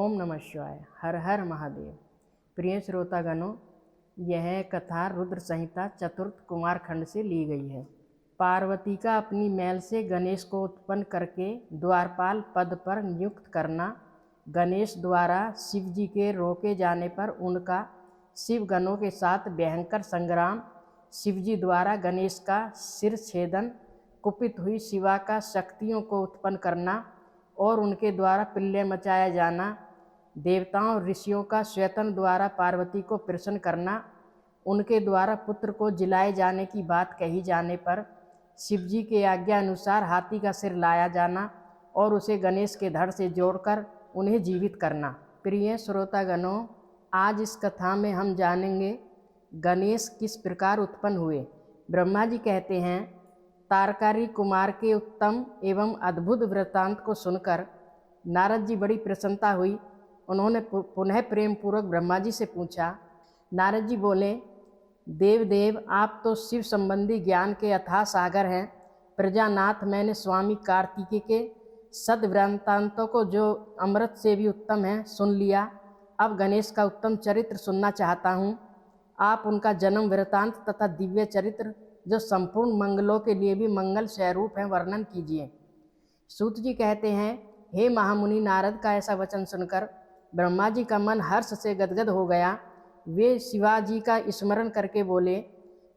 ओम नमः शिवाय। हर हर महादेव। प्रिय श्रोतागणों, यह कथा रुद्र संहिता चतुर्थ कुमार खंड से ली गई है। पार्वती का अपनी मैल से गणेश को उत्पन्न करके द्वारपाल पद पर नियुक्त करना, गणेश द्वारा शिव जी के रोके जाने पर उनका शिव गणों के साथ भयंकर संग्राम, शिव जी द्वारा गणेश का सिर छेदन, कुपित हुई शिवा का शक्तियों को उत्पन्न करना और उनके द्वारा प्रलय मचाया जाना, देवताओं और ऋषियों का श्वेतन द्वारा पार्वती को प्रसन्न करना, उनके द्वारा पुत्र को जिलाए जाने की बात कही जाने पर शिवजी के आज्ञा अनुसार हाथी का सिर लाया जाना और उसे गणेश के धड़ से जोड़कर उन्हें जीवित करना। प्रिय श्रोतागणों, आज इस कथा में हम जानेंगे गणेश किस प्रकार उत्पन्न हुए। ब्रह्मा जी कहते हैं, तारकारी कुमार के उत्तम एवं अद्भुत वृत्तांत को सुनकर नारद जी बड़ी प्रसन्नता हुई। उन्होंने पुनः प्रेम पूर्वक ब्रह्मा जी से पूछा। नारद जी बोले, देव, आप तो शिव संबंधी ज्ञान के अथाह सागर हैं। प्रजानाथ, मैंने स्वामी कार्तिकेय के सद्वृत्तांतों को, जो अमृत से भी उत्तम है, सुन लिया। अब गणेश का उत्तम चरित्र सुनना चाहता हूँ। आप उनका जन्म वृत्तांत तथा दिव्य चरित्र, जो संपूर्ण मंगलों के लिए भी मंगल स्वरूप है, वर्णन कीजिए। सूत जी कहते हैं, हे महामुनि, नारद का ऐसा वचन सुनकर ब्रह्मा जी का मन हर्ष से गदगद हो गया। वे शिवाजी का स्मरण करके बोले।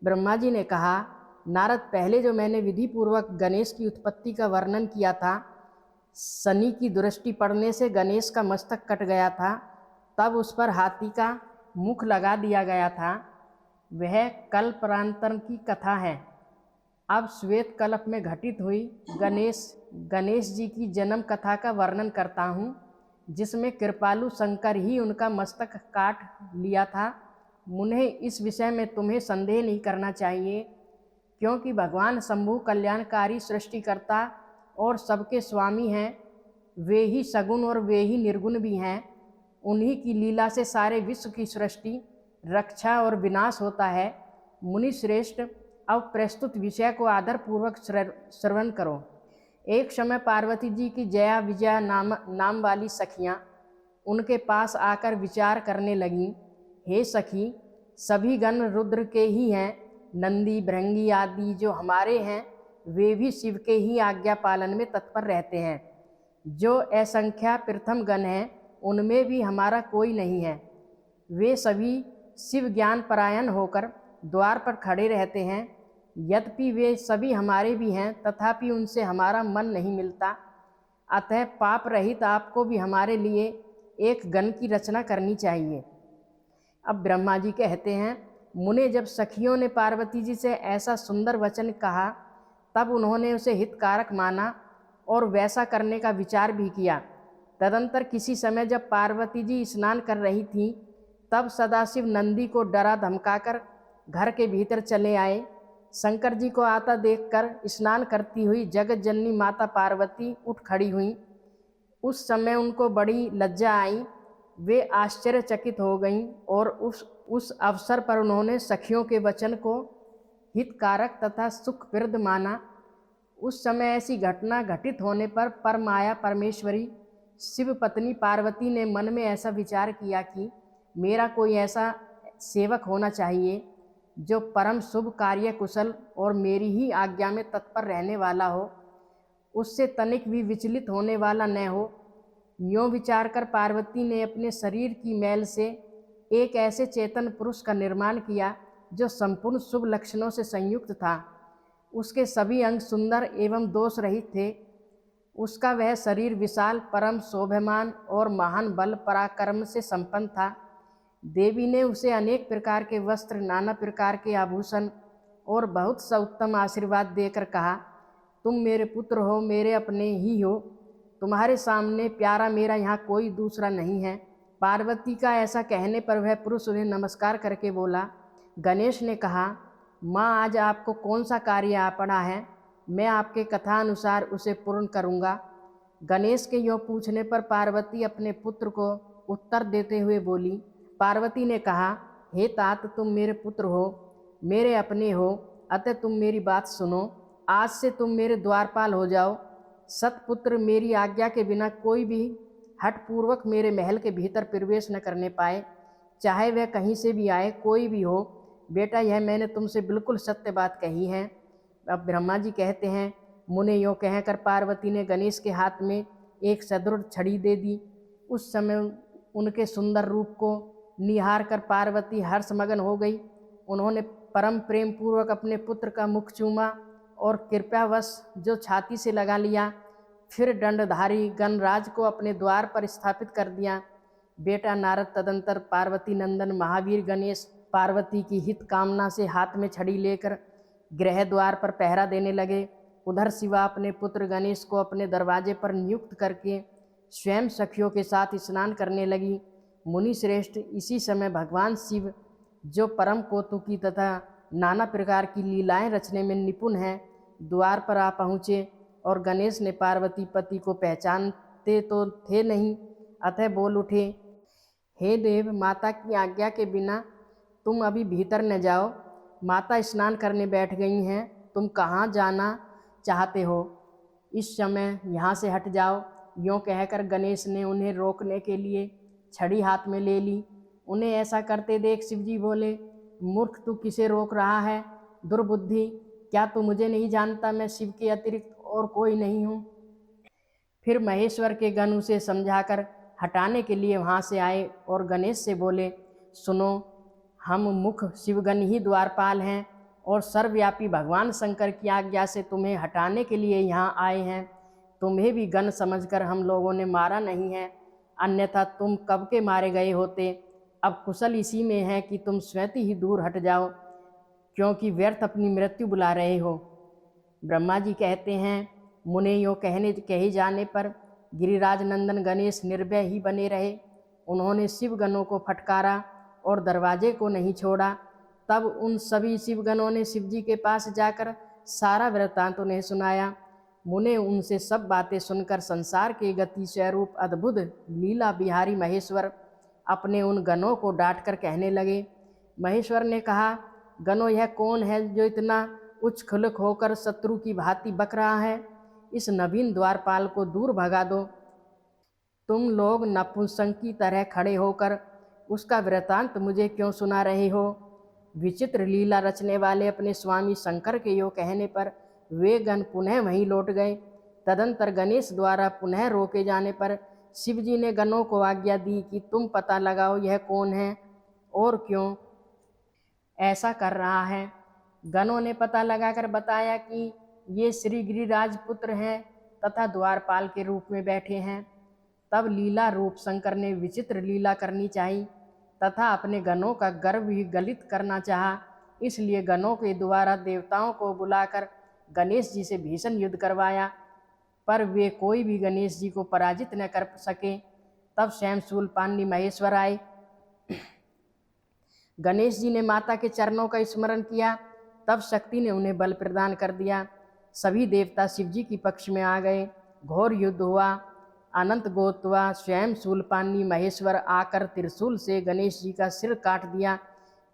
ब्रह्मा जी ने कहा, नारद, पहले जो मैंने विधि पूर्वक गणेश की उत्पत्ति का वर्णन किया था, शनि की दृष्टि पड़ने से गणेश का मस्तक कट गया था, तब उस पर हाथी का मुख लगा दिया गया था, वह कल्पांतर की कथा है। अब श्वेत कल्प में घटित हुई गणेश जी की जन्म कथा का वर्णन करता हूँ, जिसमें कृपालु शंकर ही उनका मस्तक काट लिया था। मुने, इस विषय में तुम्हें संदेह नहीं करना चाहिए, क्योंकि भगवान शंभु कल्याणकारी सृष्टिकर्ता और सबके स्वामी हैं। वे ही सगुण और वे ही निर्गुण भी हैं। उन्हीं की लीला से सारे विश्व की सृष्टि, रक्षा और विनाश होता है। मुनि श्रेष्ठ, अब प्रस्तुत विषय को आदरपूर्वक श्रवण करो। एक समय पार्वती जी की जया विजया नाम वाली सखियाँ उनके पास आकर विचार करने लगीं। हे सखी, सभी गण रुद्र के ही हैं। नंदी, भृंगी आदि जो हमारे हैं, वे भी शिव के ही आज्ञा पालन में तत्पर रहते हैं। जो असंख्या प्रथम गण हैं, उनमें भी हमारा कोई नहीं है। वे सभी शिव ज्ञान परायण होकर द्वार पर खड़े रहते हैं। यद्यपि वे सभी हमारे भी हैं, तथापि उनसे हमारा मन नहीं मिलता। अतः पाप रहित आपको भी हमारे लिए एक गण की रचना करनी चाहिए। अब ब्रह्मा जी कहते हैं, मुने, जब सखियों ने पार्वती जी से ऐसा सुंदर वचन कहा, तब उन्होंने उसे हितकारक माना और वैसा करने का विचार भी किया। तदंतर किसी समय जब पार्वती जी स्नान कर रही थीं, तब सदाशिव नंदी को डरा धमकाकर घर के भीतर चले आए। शंकर जी को आता देखकर स्नान करती हुई जगत जननी माता पार्वती उठ खड़ी हुई। उस समय उनको बड़ी लज्जा आई। वे आश्चर्यचकित हो गईं और उस अवसर पर उन्होंने सखियों के वचन को हितकारक तथा सुखप्रद माना। उस समय ऐसी घटना घटित होने पर परमाया परमेश्वरी शिव पत्नी पार्वती ने मन में ऐसा विचार किया कि मेरा कोई ऐसा सेवक होना चाहिए जो परम शुभ कार्य कुशल और मेरी ही आज्ञा में तत्पर रहने वाला हो, उससे तनिक भी विचलित होने वाला न हो। यों विचार कर पार्वती ने अपने शरीर की मैल से एक ऐसे चेतन पुरुष का निर्माण किया जो संपूर्ण शुभ लक्षणों से संयुक्त था। उसके सभी अंग सुंदर एवं दोष रहित थे। उसका वह शरीर विशाल, परम शोभमान और महान बल पराक्रम से संपन्न था। देवी ने उसे अनेक प्रकार के वस्त्र, नाना प्रकार के आभूषण और बहुत सा उत्तम आशीर्वाद देकर कहा, तुम मेरे पुत्र हो, मेरे अपने ही हो। तुम्हारे सामने प्यारा मेरा यहाँ कोई दूसरा नहीं है। पार्वती का ऐसा कहने पर वह पुरुष उन्हें नमस्कार करके बोला। गणेश ने कहा, माँ, आज आपको कौन सा कार्य आ पड़ा है? मैं आपके कथा अनुसार उसे पूर्ण करूँगा। गणेश के यों पूछने पर पार्वती अपने पुत्र को उत्तर देते हुए बोली। पार्वती ने कहा, हे तात, तुम मेरे पुत्र हो, मेरे अपने हो, अतः तुम मेरी बात सुनो। आज से तुम मेरे द्वारपाल हो जाओ। सतपुत्र, मेरी आज्ञा के बिना कोई भी हठपूर्वक मेरे महल के भीतर प्रवेश न करने पाए, चाहे वह कहीं से भी आए, कोई भी हो। बेटा, यह मैंने तुमसे बिल्कुल सत्य बात कही है। अब ब्रह्मा जी कहते हैं, मुने यों कहकर पार्वती ने गणेश के हाथ में एक सदृढ़ छड़ी दे दी। उस समय उनके सुंदर रूप को निहार कर पार्वती हर्षमगन हो गई। उन्होंने परम प्रेम पूर्वक अपने पुत्र का मुख चूमा और कृपावश जो छाती से लगा लिया। फिर दंडधारी गणराज को अपने द्वार पर स्थापित कर दिया। बेटा नारद तदंतर पार्वती नंदन महावीर गणेश पार्वती की हित कामना से हाथ में छड़ी लेकर गृह द्वार पर पहरा देने लगे। उधर शिवा अपने पुत्र गणेश को अपने दरवाजे पर नियुक्त करके स्वयं सखियों के साथ स्नान करने लगी। मुनि श्रेष्ठ, इसी समय भगवान शिव, जो परम कौतुकी तथा नाना प्रकार की लीलाएं रचने में निपुण हैं, द्वार पर आ पहुँचे और गणेश ने पार्वती पति को पहचानते तो थे नहीं, अतः बोल उठे, हे देव, माता की आज्ञा के बिना तुम अभी भीतर न जाओ। माता स्नान करने बैठ गई हैं, तुम कहाँ जाना चाहते हो? इस समय यहाँ से हट जाओ। यों कहकर गणेश ने उन्हें रोकने के लिए छड़ी हाथ में ले ली। उन्हें ऐसा करते देख शिवजी बोले, मूर्ख, तू किसे रोक रहा है? दुर्बुद्धि, क्या तू मुझे नहीं जानता? मैं शिव के अतिरिक्त और कोई नहीं हूँ। फिर महेश्वर के गण उसे समझाकर हटाने के लिए वहाँ से आए और गणेश से बोले, सुनो, हम मुख शिवगण ही द्वारपाल हैं और सर्वव्यापी भगवान शंकर की आज्ञा से तुम्हें हटाने के लिए यहाँ आए हैं। तुम्हें भी गण समझकर हम लोगों ने मारा नहीं है, अन्यथा तुम कब के मारे गए होते। अब कुशल इसी में है कि तुम स्वयं ही दूर हट जाओ, क्योंकि व्यर्थ अपनी मृत्यु बुला रहे हो। ब्रह्मा जी कहते हैं, मुने यों कहे जाने पर गिरिराज नंदन गणेश निर्भय ही बने रहे। उन्होंने शिवगणों को फटकारा और दरवाजे को नहीं छोड़ा। तब उन सभी शिवगणों ने शिवजी के पास जाकर सारा वृत्तांत उन्हें सुनाया। मुने उनसे सब बातें सुनकर संसार के गति स्वरूप अद्भुत लीला बिहारी महेश्वर अपने उन गणों को डांट कर कहने लगे। महेश्वर ने कहा, गणों, यह कौन है जो इतना उच्छृंखल होकर शत्रु की भांति बक रहा है? इस नवीन द्वारपाल को दूर भगा दो। तुम लोग नपुंसक की तरह खड़े होकर उसका वृत्तांत मुझे क्यों सुना रहे हो? विचित्र लीला रचने वाले अपने स्वामी शंकर के यो कहने पर वे गण पुनः वहीं लौट गए। तदंतर गणेश द्वारा पुनः रोके जाने पर शिवजी ने गणों को आज्ञा दी कि तुम पता लगाओ यह कौन है और क्यों ऐसा कर रहा है। गणों ने पता लगाकर बताया कि ये श्री गिरिराज पुत्र हैं तथा द्वारपाल के रूप में बैठे हैं। तब लीला रूप शंकर ने विचित्र लीला करनी चाहिए तथा अपने गणों का गर्व भी गलित करना चाहा। इसलिए गणों के द्वारा देवताओं को बुलाकर गणेश जी से भीषण युद्ध करवाया, पर वे कोई भी गणेश जी को पराजित न कर सके। तब स्वयं शूलपाणि महेश्वर आए। गणेश जी ने माता के चरणों का स्मरण किया। तब शक्ति ने उन्हें बल प्रदान कर दिया। सभी देवता शिवजी के पक्ष में आ गए। घोर युद्ध हुआ। अनंत गोत्वा स्वयं शूलपाणि महेश्वर आकर त्रिशूल से गणेश जी का सिर काट दिया।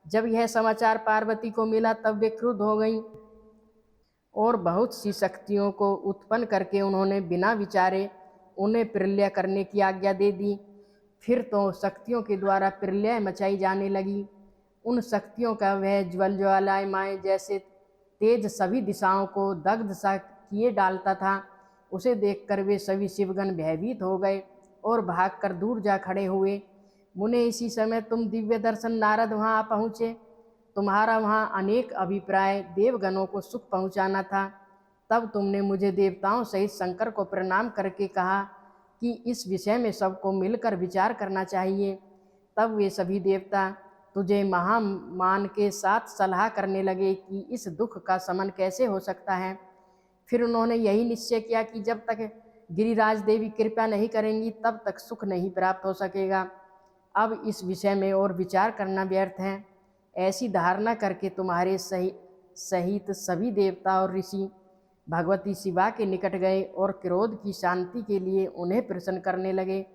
जब यह समाचार पार्वती को मिला तब वे क्रुद्ध हो गईं और बहुत सी शक्तियों को उत्पन्न करके उन्होंने बिना विचारे उन्हें प्रलय करने की आज्ञा दे दी। फिर तो शक्तियों के द्वारा प्रलय मचाई जाने लगी। उन शक्तियों का वह ज्वालायमाएँ जैसे तेज सभी दिशाओं को दग्ध सा किए डालता था, उसे देखकर वे सभी शिवगण भयभीत हो गए और भागकर दूर जा खड़े हुए। मुने, इसी समय तुम दिव्य दर्शन नारद वहाँ पहुँचे। तुम्हारा वहाँ अनेक अभिप्राय देवगणों को सुख पहुँचाना था। तब तुमने मुझे देवताओं सहित शंकर को प्रणाम करके कहा कि इस विषय में सबको मिलकर विचार करना चाहिए। तब वे सभी देवता तुझे महामान के साथ सलाह करने लगे कि इस दुख का शमन कैसे हो सकता है। फिर उन्होंने यही निश्चय किया कि जब तक गिरिराज देवी कृपा नहीं करेंगी तब तक सुख नहीं प्राप्त हो सकेगा। अब इस विषय में और विचार करना व्यर्थ है। ऐसी धारणा करके तुम्हारे सहित सभी देवता और ऋषि भगवती शिवा के निकट गए और क्रोध की शांति के लिए उन्हें प्रसन्न करने लगे।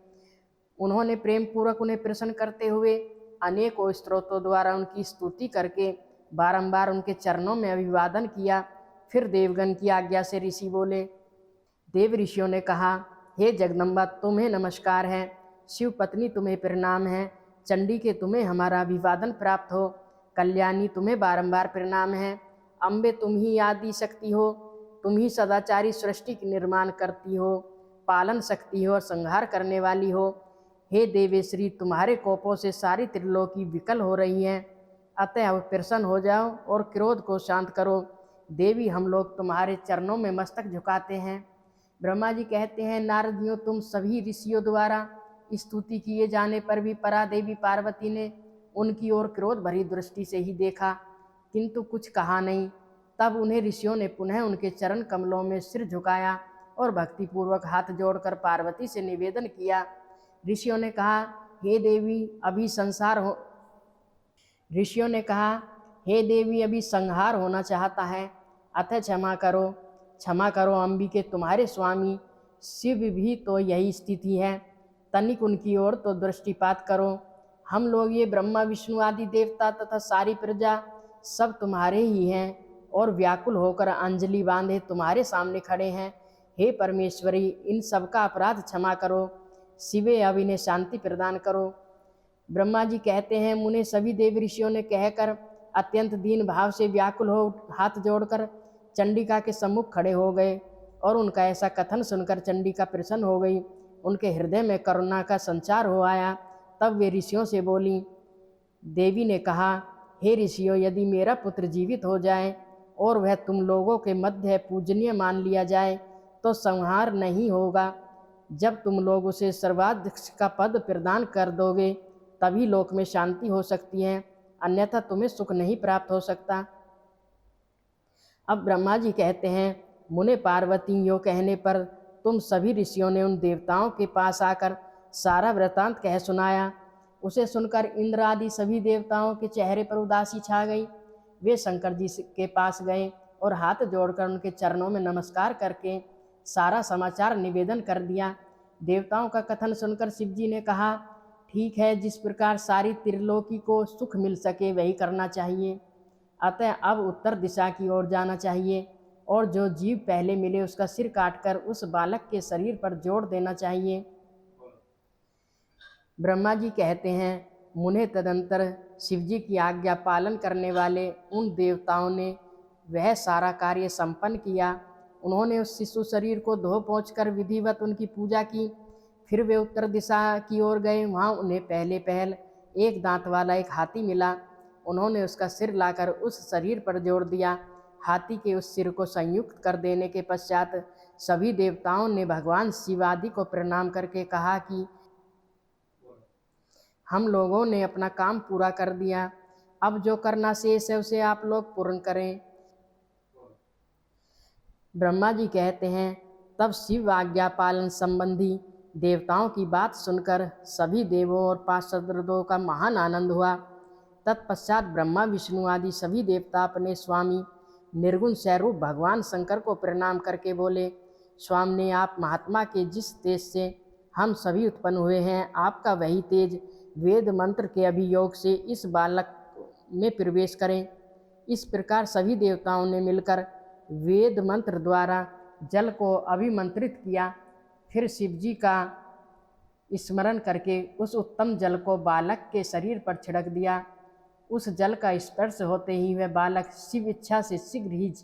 उन्होंने प्रेम पूर्वक उन्हें प्रसन्न करते हुए अनेकों स्तोत्रों द्वारा उनकी स्तुति करके बारंबार उनके चरणों में अभिवादन किया। फिर देवगण की आज्ञा से ऋषि बोले। देव ऋषियों ने कहा, हे जगदम्बा तुम्हें नमस्कार है, शिव पत्नी तुम्हें प्रणाम है, चंडी के तुम्हें हमारा अभिवादन प्राप्त हो, कल्याणी तुम्हें बारंबार प्रणाम है, अम्बे तुम ही आदि शक्ति हो, तुम ही सदाचारी सृष्टि की निर्माण करती हो, पालन शक्ति हो और संहार करने वाली हो। हे देवेश्वरी तुम्हारे कोपों से सारी त्रिलोकी विकल हो रही हैं, अतः अब प्रसन्न हो जाओ और क्रोध को शांत करो। देवी हम लोग तुम्हारे चरणों में मस्तक झुकाते हैं। ब्रह्मा जी कहते हैं, नारदियों तुम सभी ऋषियों द्वारा स्तुति किए जाने पर भी परा देवी पार्वती ने उनकी ओर क्रोध भरी दृष्टि से ही देखा, किंतु कुछ कहा नहीं। तब उन्हें ऋषियों ने पुनः उनके चरण कमलों में सिर झुकाया और भक्तिपूर्वक हाथ जोड़कर पार्वती से निवेदन किया। ऋषियों ने कहा, हे देवी अभी अभी संहार होना चाहता है, अतः क्षमा करो अंबिके, तुम्हारे स्वामी शिव भी तो यही स्थिति है, तनिक उनकी ओर तो दृष्टिपात करो। हम लोग ये ब्रह्मा विष्णु आदि देवता तथा सारी प्रजा सब तुम्हारे ही हैं और व्याकुल होकर अंजलि बांधे तुम्हारे सामने खड़े हैं। हे परमेश्वरी इन सब का अपराध क्षमा करो, शिवे अब इन्हें शांति प्रदान करो। ब्रह्मा जी कहते हैं, मुने सभी देव ऋषियों ने कहकर अत्यंत दीन भाव से व्याकुल हो हाथ जोड़कर चंडिका के सम्मुख खड़े हो गए और उनका ऐसा कथन सुनकर चंडिका प्रसन्न हो गई, उनके हृदय में करुणा का संचार हो आया। तब वे ऋषियों से बोली। देवी ने कहा, हे ऋषियों यदि मेरा पुत्र जीवित हो जाए और वह तुम लोगों के मध्य पूजनीय मान लिया जाए तो संहार नहीं होगा। जब तुम लोग उसे सर्वाध्यक्ष का पद प्रदान कर दोगे तभी लोक में शांति हो सकती है, अन्यथा तुम्हें सुख नहीं प्राप्त हो सकता। अब ब्रह्मा जी कहते हैं, मुने पार्वती यो कहने पर तुम सभी ऋषियों ने उन देवताओं के पास आकर सारा वृतांत कह सुनाया। उसे सुनकर इंद्र आदि सभी देवताओं के चेहरे पर उदासी छा गई। वे शंकर जी के पास गए और हाथ जोड़कर उनके चरणों में नमस्कार करके सारा समाचार निवेदन कर दिया। देवताओं का कथन सुनकर शिव जी ने कहा, ठीक है, जिस प्रकार सारी त्रिलोकी को सुख मिल सके वही करना चाहिए, अतः अब उत्तर दिशा की ओर जाना चाहिए और जो जीव पहले मिले उसका सिर काटकर उस बालक के शरीर पर जोड़ देना चाहिए। ब्रह्मा जी कहते हैं, मुने तदंतर शिव जी की आज्ञा पालन करने वाले उन देवताओं ने वह सारा कार्य संपन्न किया। उन्होंने उस शिशु शरीर को धो पोंछ कर विधिवत उनकी पूजा की। फिर वे उत्तर दिशा की ओर गए। वहाँ उन्हें पहल एक दांत वाला एक हाथी मिला। उन्होंने उसका सिर लाकर उस शरीर पर जोड़ दिया। हाथी के उस सिर को संयुक्त कर देने के पश्चात सभी देवताओं ने भगवान शिव आदि को प्रणाम करके कहा कि हम लोगों ने अपना काम पूरा कर दिया, अब जो करना शेष है उसे आप लोग पूर्ण करें। ब्रह्मा जी कहते हैं, तब शिव आज्ञा पालन संबंधी देवताओं की बात सुनकर सभी देवों और पार्षदों का महान आनंद हुआ। तत्पश्चात ब्रह्मा विष्णु आदि सभी देवता अपने स्वामी निर्गुण स्वरूप भगवान शंकर को प्रणाम करके बोले, स्वामी आप महात्मा के जिस तेज से हम सभी उत्पन्न हुए हैं, आपका वही तेज वेद मंत्र के अभियोग से इस बालक में प्रवेश करें। इस प्रकार सभी देवताओं ने मिलकर वेद मंत्र द्वारा जल को अभिमंत्रित किया। फिर शिव जी का स्मरण करके उस उत्तम जल को बालक के शरीर पर छिड़क दिया। उस जल का स्पर्श होते ही वह बालक शिव इच्छा से शीघ्र ही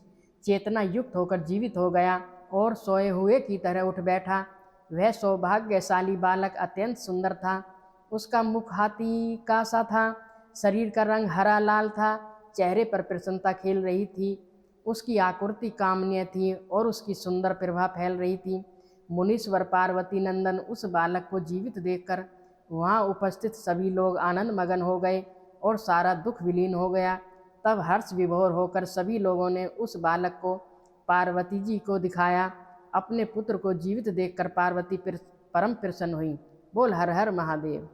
चेतना युक्त होकर जीवित हो गया और सोए हुए की तरह उठ बैठा। वह सौभाग्यशाली बालक अत्यंत सुंदर था। उसका मुख हाथी का सा था, शरीर का रंग हरा लाल था, चेहरे पर प्रसन्नता खेल रही थी, उसकी आकृति कामनीय थी और उसकी सुंदर प्रभा फैल रही थी। मुनीश्वर पार्वती नंदन उस बालक को जीवित देखकर वहाँ उपस्थित सभी लोग आनंद मगन हो गए और सारा दुख विलीन हो गया। तब हर्ष विभोर होकर सभी लोगों ने उस बालक को पार्वती जी को दिखाया। अपने पुत्र को जीवित देखकर पार्वती परम प्रसन्न हुई। बोल हर हर महादेव।